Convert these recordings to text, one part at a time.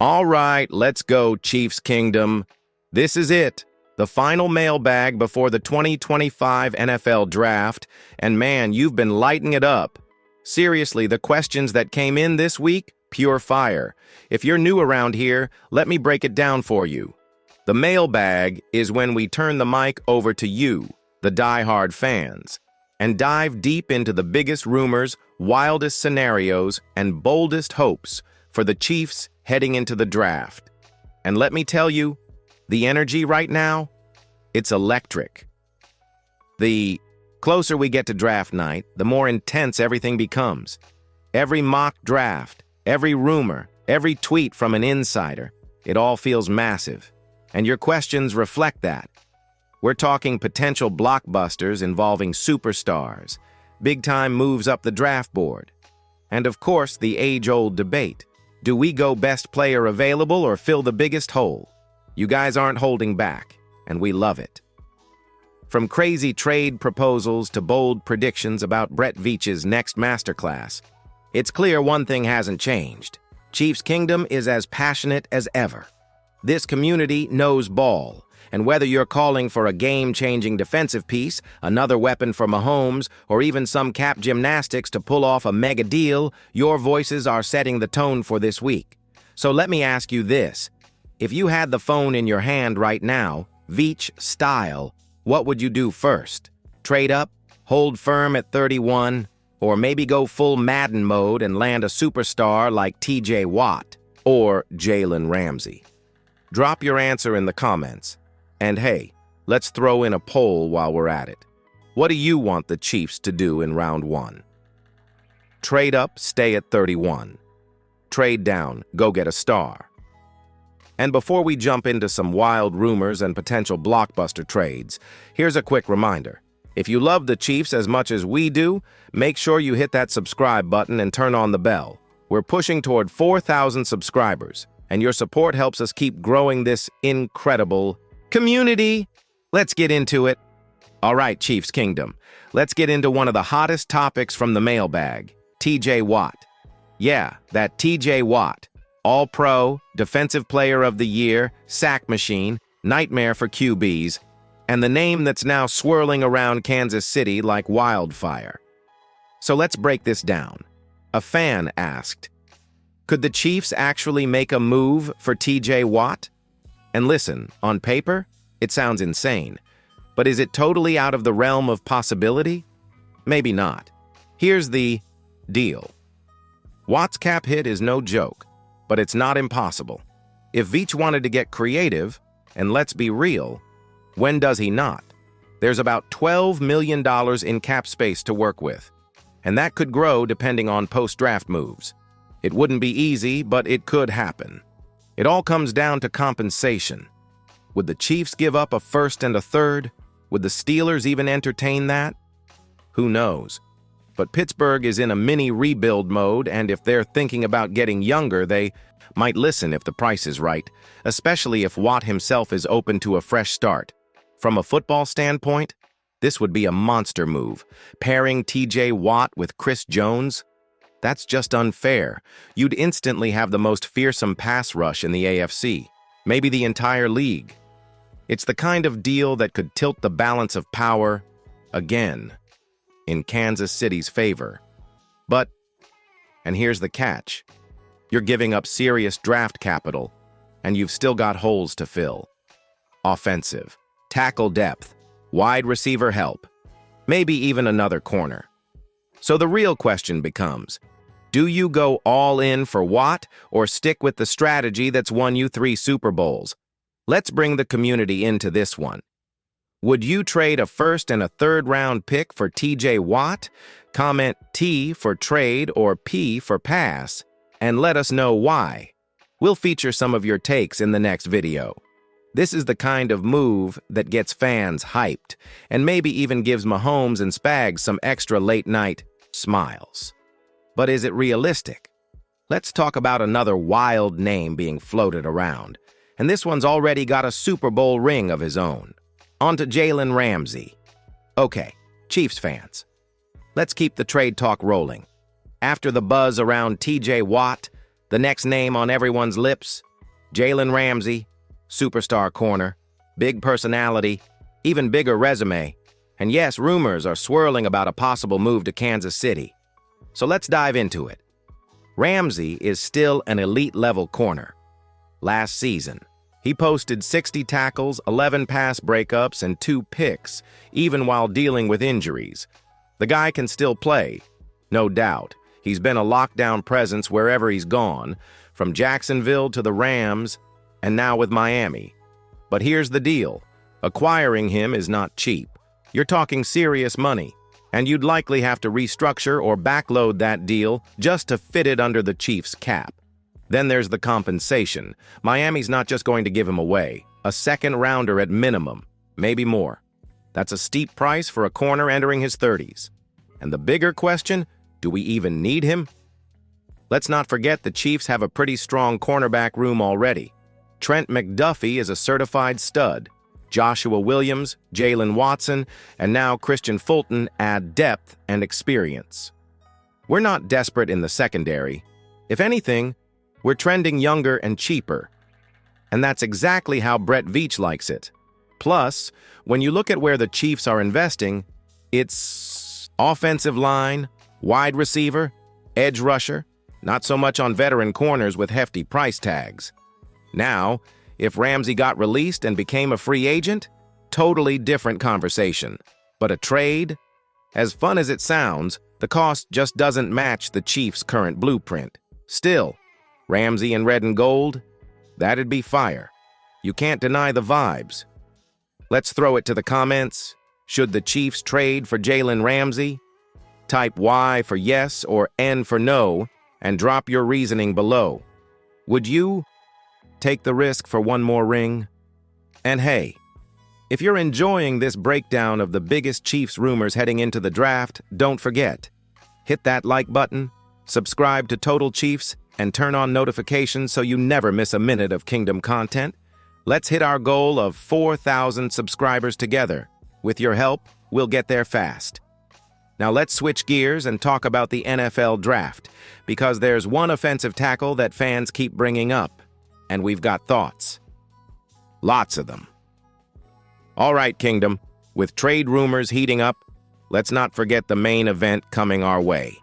All right, let's go, Chiefs Kingdom. This is it, the final mailbag before the 2025 NFL Draft, and man, you've been lighting it up. Seriously, the questions that came in this week, pure fire. If you're new around here, let me break it down for you. The mailbag is when we turn the mic over to you, the die-hard fans, and dive deep into the biggest rumors, wildest scenarios, and boldest hopes for the Chiefs heading into the draft. And let me tell you, the energy right now, it's electric. The closer we get to draft night, the more intense everything becomes. Every mock draft, every rumor, every tweet from an insider, it all feels massive. And your questions reflect that. We're talking potential blockbusters involving superstars, big-time moves up the draft board. And of course, the age-old debate. Do we go best player available or fill the biggest hole? You guys aren't holding back, and we love it. From crazy trade proposals to bold predictions about Brett Veach's next masterclass, it's clear one thing hasn't changed. Chiefs Kingdom is as passionate as ever. This community knows ball, and whether you're calling for a game-changing defensive piece, another weapon for Mahomes, or even some cap gymnastics to pull off a mega deal, your voices are setting the tone for this week. So let me ask you this. If you had the phone in your hand right now, Veach style, what would you do first? Trade up, hold firm at 31, or maybe go full Madden mode and land a superstar like TJ Watt or Jalen Ramsey? Drop your answer in the comments. And hey, let's throw in a poll while we're at it. What do you want the Chiefs to do in round 1? Trade up, stay at 31. Trade down, go get a star. And before we jump into some wild rumors and potential blockbuster trades, here's a quick reminder. If you love the Chiefs as much as we do, make sure you hit that subscribe button and turn on the bell. We're pushing toward 4,000 subscribers, and your support helps us keep growing this incredible community. Let's get into it. All right, Chiefs Kingdom. Let's get into one of the hottest topics from the mailbag, TJ Watt. Yeah, that TJ Watt. All-Pro, Defensive Player of the Year, sack machine, nightmare for QBs, and the name that's now swirling around Kansas City like wildfire. So let's break this down. A fan asked, could the Chiefs actually make a move for TJ Watt? And listen, on paper, it sounds insane. But is it totally out of the realm of possibility? Maybe not. Here's the deal. Watt's cap hit is no joke, but it's not impossible. If Veach wanted to get creative, and let's be real, when does he not? There's about $12 million in cap space to work with, and that could grow depending on post-draft moves. It wouldn't be easy, but it could happen. It all comes down to compensation. Would the Chiefs give up a first and a third? Would the Steelers even entertain that? Who knows? But Pittsburgh is in a mini rebuild mode, and if they're thinking about getting younger, they might listen if the price is right, especially if Watt himself is open to a fresh start. From a football standpoint, this would be a monster move. Pairing TJ Watt with Chris Jones? That's just unfair. You'd instantly have the most fearsome pass rush in the AFC, maybe the entire league. It's the kind of deal that could tilt the balance of power, again, in Kansas City's favor. But, and here's the catch, you're giving up serious draft capital, and you've still got holes to fill. Offensive, tackle depth, wide receiver help, maybe even another corner. So the real question becomes, do you go all in for Watt or stick with the strategy that's won you 3 Super Bowls? Let's bring the community into this one. Would you trade a first and a third round pick for TJ Watt? Comment T for trade or P for pass, and let us know why. We'll feature some of your takes in the next video. This is the kind of move that gets fans hyped, and maybe even gives Mahomes and Spags some extra late-night smiles. But is it realistic? Let's talk about another wild name being floated around, and this one's already got a Super Bowl ring of his own. On to Jalen Ramsey. Okay, Chiefs fans, let's keep the trade talk rolling. After the buzz around TJ Watt, the next name on everyone's lips, Jalen Ramsey, superstar corner, big personality, even bigger resume. And yes, rumors are swirling about a possible move to Kansas City. So let's dive into it. Ramsey is still an elite-level corner. Last season, he posted 60 tackles, 11 pass breakups, and 2 picks, even while dealing with injuries. The guy can still play, no doubt. He's been a lockdown presence wherever he's gone, from Jacksonville to the Rams, and now with Miami. But here's the deal. Acquiring him is not cheap. You're talking serious money, and you'd likely have to restructure or backload that deal just to fit it under the Chiefs' cap. Then there's the compensation. Miami's not just going to give him away. A second-rounder at minimum, maybe more. That's a steep price for a corner entering his 30s. And the bigger question, do we even need him? Let's not forget the Chiefs have a pretty strong cornerback room already. Trent McDuffie is a certified stud. Joshua Williams, Jalen Watson, and now Christian Fulton add depth and experience. We're not desperate in the secondary. If anything, we're trending younger and cheaper. And that's exactly how Brett Veach likes it. Plus, when you look at where the Chiefs are investing, it's offensive line, wide receiver, edge rusher, not so much on veteran corners with hefty price tags. Now, if Ramsey got released and became a free agent, totally different conversation. But a trade? As fun as it sounds, the cost just doesn't match the Chiefs' current blueprint. Still, Ramsey in red and gold? That'd be fire. You can't deny the vibes. Let's throw it to the comments. Should the Chiefs trade for Jalen Ramsey? Type Y for yes or N for no, and drop your reasoning below. Would you take the risk for one more ring? And hey, if you're enjoying this breakdown of the biggest Chiefs rumors heading into the draft, don't forget, hit that like button, subscribe to Total Chiefs, and turn on notifications so you never miss a minute of Kingdom content. Let's hit our goal of 4,000 subscribers together. With your help, we'll get there fast. Now let's switch gears and talk about the NFL draft, because there's one offensive tackle that fans keep bringing up, and we've got thoughts. Lots of them. All right, Kingdom, with trade rumors heating up, let's not forget the main event coming our way,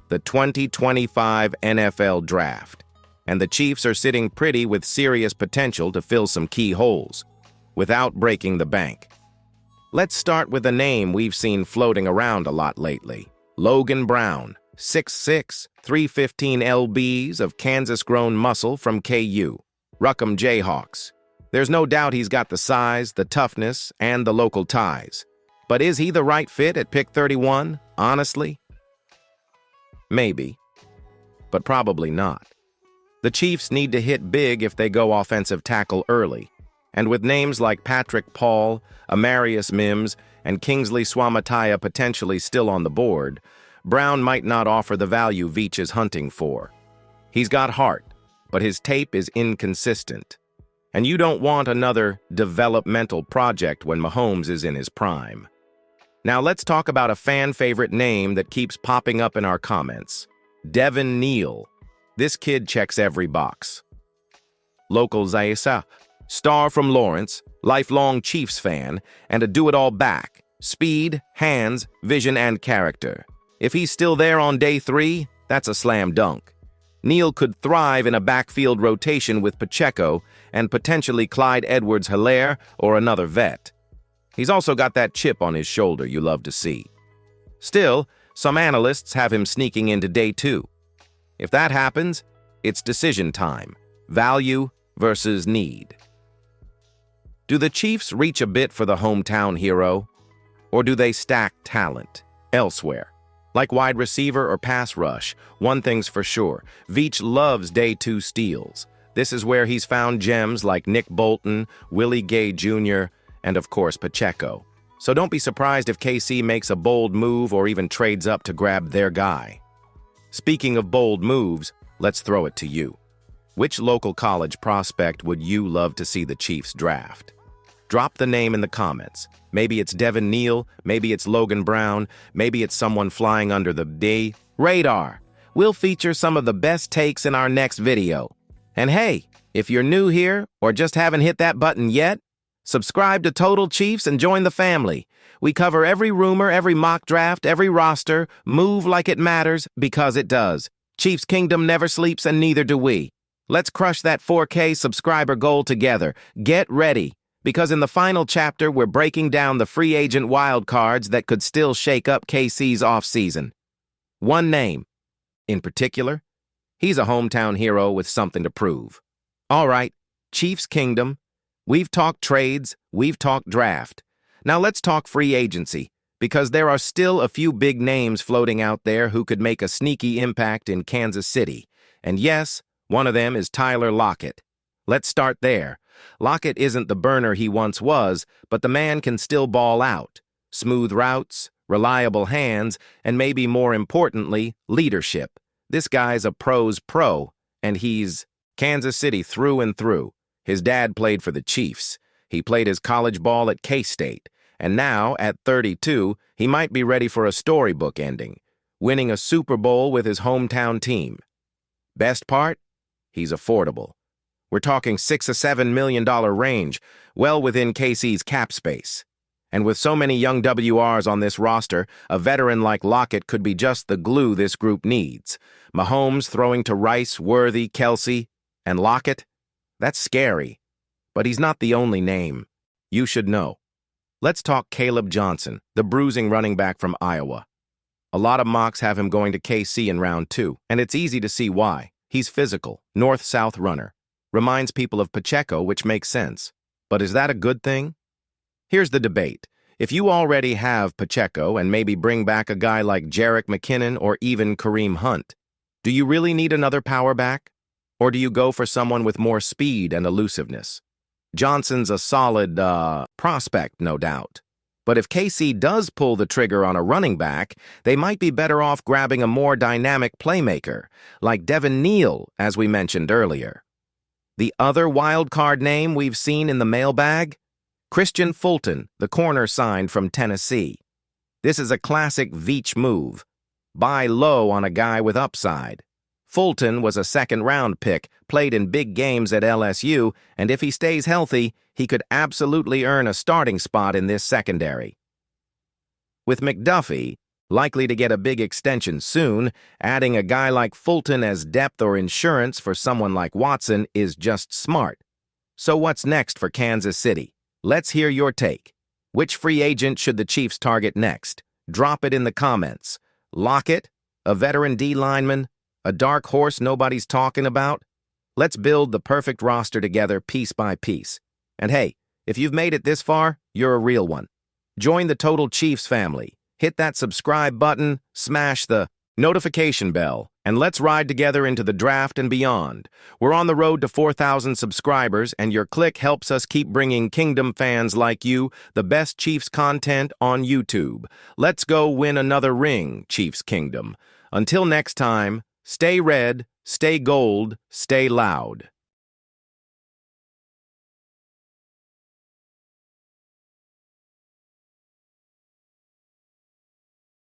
the 2025 NFL Draft. And the Chiefs are sitting pretty with serious potential to fill some key holes, without breaking the bank. Let's start with a name we've seen floating around a lot lately. Logan Brown, 6'6", 315 lbs of Kansas-grown muscle from KU. Ruckham Jayhawks. There's no doubt he's got the size, the toughness, and the local ties. But is he the right fit at pick 31, honestly? Maybe, but probably not. The Chiefs need to hit big if they go offensive tackle early. And with names like Patrick Paul, Amarius Mims, and Kingsley Suamataia potentially still on the board, Brown might not offer the value Veach is hunting for. He's got heart, but his tape is inconsistent. And you don't want another developmental project when Mahomes is in his prime. Now let's talk about a fan-favorite name that keeps popping up in our comments. Devin Neal. This kid checks every box. Local Zaisa, star from Lawrence, lifelong Chiefs fan, and a do-it-all back. Speed, hands, vision, and character. If he's still there on day 3, that's a slam dunk. Neal could thrive in a backfield rotation with Pacheco and potentially Clyde Edwards-Helaire or another vet. He's also got that chip on his shoulder you love to see. Still, some analysts have him sneaking into day 2. If that happens, it's decision time. Value versus need. Do the Chiefs reach a bit for the hometown hero? Or do they stack talent elsewhere? Like wide receiver or pass rush, one thing's for sure, Veach loves day 2 steals. This is where he's found gems like Nick Bolton, Willie Gay Jr., and of course Pacheco. So don't be surprised if KC makes a bold move or even trades up to grab their guy. Speaking of bold moves, let's throw it to you. Which local college prospect would you love to see the Chiefs draft? Drop the name in the comments. Maybe it's Devin Neal, maybe it's Logan Brown, maybe it's someone flying under the radar. We'll feature some of the best takes in our next video. And hey, If you're new here or just haven't hit that button yet, subscribe to Total Chiefs and join the family. We cover every rumor, every mock draft, every roster, move like it matters because it does. Chiefs Kingdom never sleeps and neither do we. Let's crush that 4K subscriber goal together. Get ready, because in the final chapter, we're breaking down the free agent wild cards that could still shake up KC's offseason. One name, in particular, he's a hometown hero with something to prove. All right, Chiefs Kingdom, we've talked trades, we've talked draft. Now let's talk free agency, because there are still a few big names floating out there who could make a sneaky impact in Kansas City. And yes, one of them is Tyler Lockett. Let's start there. Lockett isn't the burner he once was, but the man can still ball out. Smooth routes, reliable hands, and maybe more importantly, leadership. This guy's a pro's pro, and he's Kansas City through and through. His dad played for the Chiefs. He played his college ball at K-State. And now, at 32, he might be ready for a storybook ending, winning a Super Bowl with his hometown team. Best part? He's affordable. We're talking $6 or $7 million range, well within KC's cap space. And with so many young WRs on this roster, a veteran like Lockett could be just the glue this group needs. Mahomes throwing to Rice, Worthy, Kelsey, and Lockett? That's scary. But he's not the only name. You should know. Let's talk Caleb Johnson, the bruising running back from Iowa. A lot of mocks have him going to KC in round 2, and it's easy to see why. He's physical, north-south runner. Reminds people of Pacheco, which makes sense. But is that a good thing? Here's the debate. If you already have Pacheco and maybe bring back a guy like Jerick McKinnon or even Kareem Hunt, do you really need another power back? Or do you go for someone with more speed and elusiveness? Johnson's a solid, prospect, no doubt. But if KC does pull the trigger on a running back, they might be better off grabbing a more dynamic playmaker, like Devin Neal, as we mentioned earlier. The other wild card name we've seen in the mailbag? Christian Fulton, the corner signed from Tennessee. This is a classic Veach move. Buy low on a guy with upside. Fulton was a second-round pick, played in big games at LSU, and if he stays healthy, he could absolutely earn a starting spot in this secondary. With McDuffie, likely to get a big extension soon, adding a guy like Fulton as depth or insurance for someone like Watson is just smart. So what's next for Kansas City? Let's hear your take. Which free agent should the Chiefs target next? Drop it in the comments. Lockett? A veteran D lineman? A dark horse nobody's talking about? Let's build the perfect roster together piece by piece. And hey, if you've made it this far, you're a real one. Join the Total Chiefs family. Hit that subscribe button, smash the notification bell, and let's ride together into the draft and beyond. We're on the road to 4,000 subscribers, and your click helps us keep bringing Kingdom fans like you the best Chiefs content on YouTube. Let's go win another ring, Chiefs Kingdom. Until next time, stay red, stay gold, stay loud.